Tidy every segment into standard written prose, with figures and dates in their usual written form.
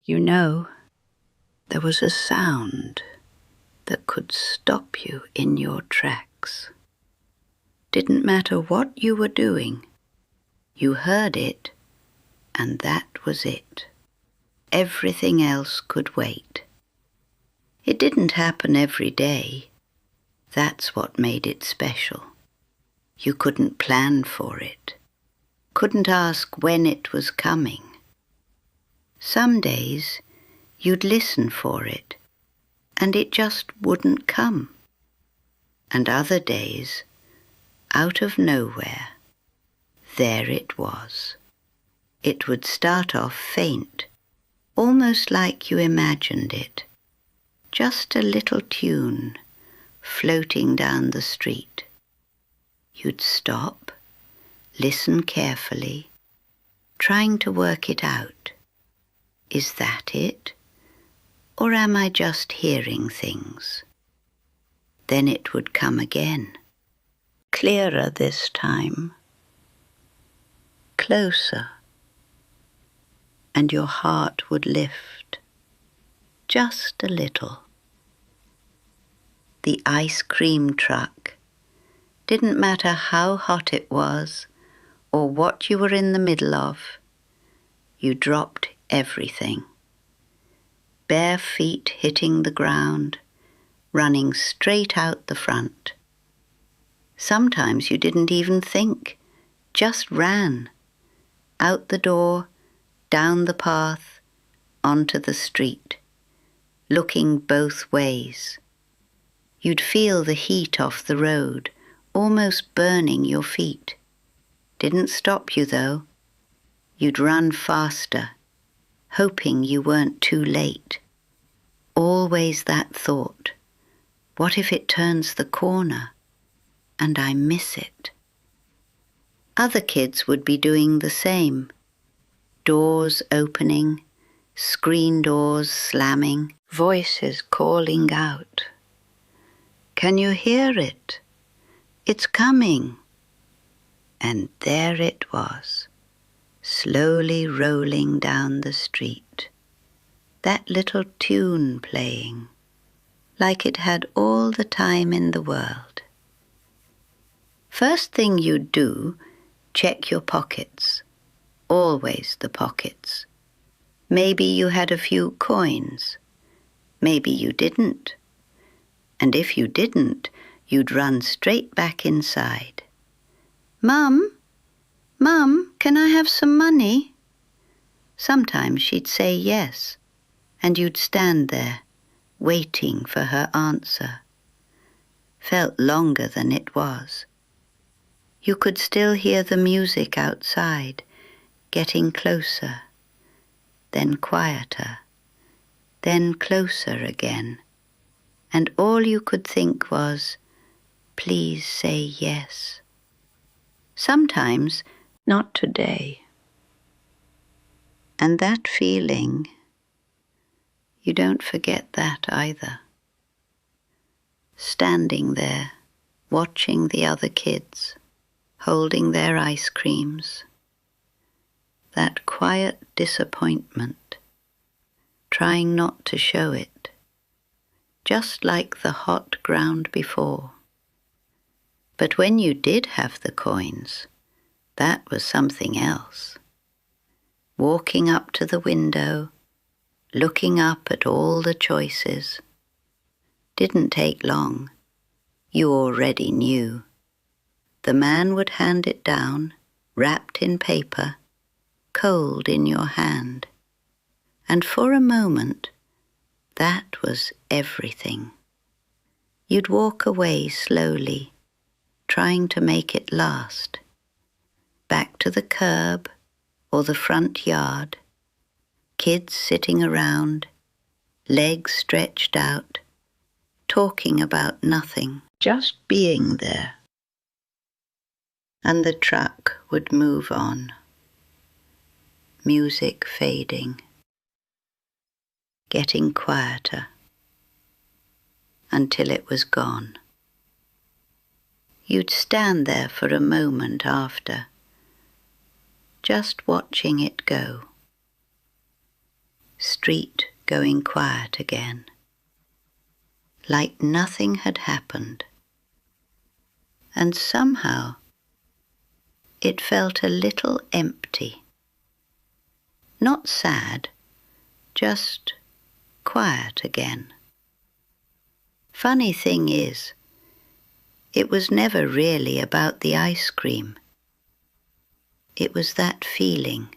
You know, there was a sound that could stop you in your tracks. Didn't matter what you were doing, you heard it, and that was it. Everything else could wait. It didn't happen every day. That's what made it special. You couldn't plan for it, couldn't ask when it was coming. Some days you'd listen for it, and it just wouldn't come. And other days, out of nowhere, there it was. It would start off faint, almost like you imagined it. Just a little tune floating down the street. You'd stop, listen carefully, trying to work it out. Is that it? Or am I just hearing things? Then it would come again, clearer this time, closer, and your heart would lift, just a little. The ice cream truck, didn't matter how hot it was or what you were in the middle of, you dropped everything. Bare feet hitting the ground, running straight out the front. Sometimes you didn't even think, just ran. Out the door, down the path, onto the street, looking both ways. You'd feel the heat off the road, almost burning your feet. Didn't stop you though. You'd run faster, hoping you weren't too late. Always that thought, what if it turns the corner and I miss it? Other kids would be doing the same. Doors opening, screen doors slamming, voices calling out. Can you hear it? It's coming. And there it was, slowly rolling down the street. That little tune playing, like it had all the time in the world. First thing you'd do, check your pockets. Always the pockets. Maybe you had a few coins. Maybe you didn't. And if you didn't, you'd run straight back inside. Mum, can I have some money? Sometimes she'd say yes, and you'd stand there, waiting for her answer. Felt longer than it was. You could still hear the music outside, getting closer, then quieter, then closer again. And all you could think was, please say yes. Sometimes, not today. And that feeling, you don't forget that either. Standing there, watching the other kids, holding their ice creams. That quiet disappointment, trying not to show it, just like the hot ground before. But when you did have the coins, that was something else. Walking up to the window, looking up at all the choices. Didn't take long. You already knew. The man would hand it down, wrapped in paper, cold in your hand. And for a moment, that was everything. You'd walk away slowly, trying to make it last. Back to the curb or the front yard, kids sitting around, legs stretched out, talking about nothing, just being there. And the truck would move on, music fading, getting quieter, until it was gone. You'd stand there for a moment after, just watching it go. Street going quiet again, like nothing had happened. And somehow it felt a little empty. Not sad, just quiet again. Funny thing is, it was never really about the ice cream. It was that feeling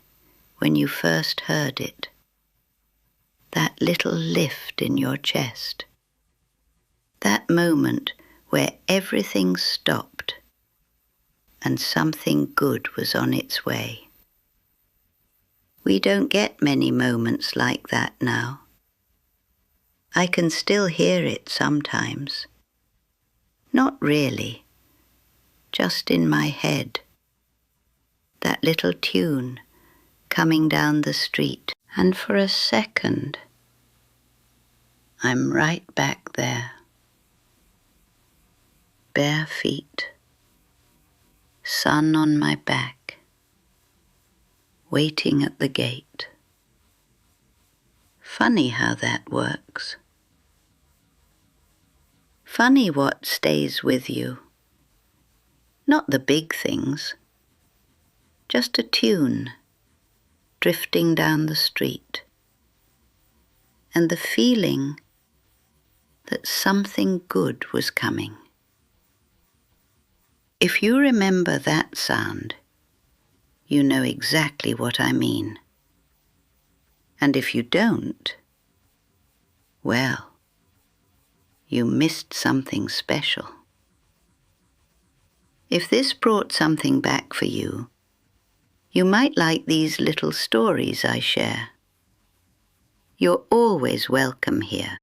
when you first heard it. That little lift in your chest. That moment where everything stopped and something good was on its way. We don't get many moments like that now. I can still hear it sometimes. Not really, just in my head. That little tune coming down the street, and for a second, I'm right back there. Bare feet, sun on my back, waiting at the gate. Funny how that works. Funny what stays with you. Not the big things, just a tune drifting down the street, and the feeling that something good was coming. If you remember that sound, you know exactly what I mean. And if you don't, well, you missed something special. If this brought something back for you, you might like these little stories I share. You're always welcome here.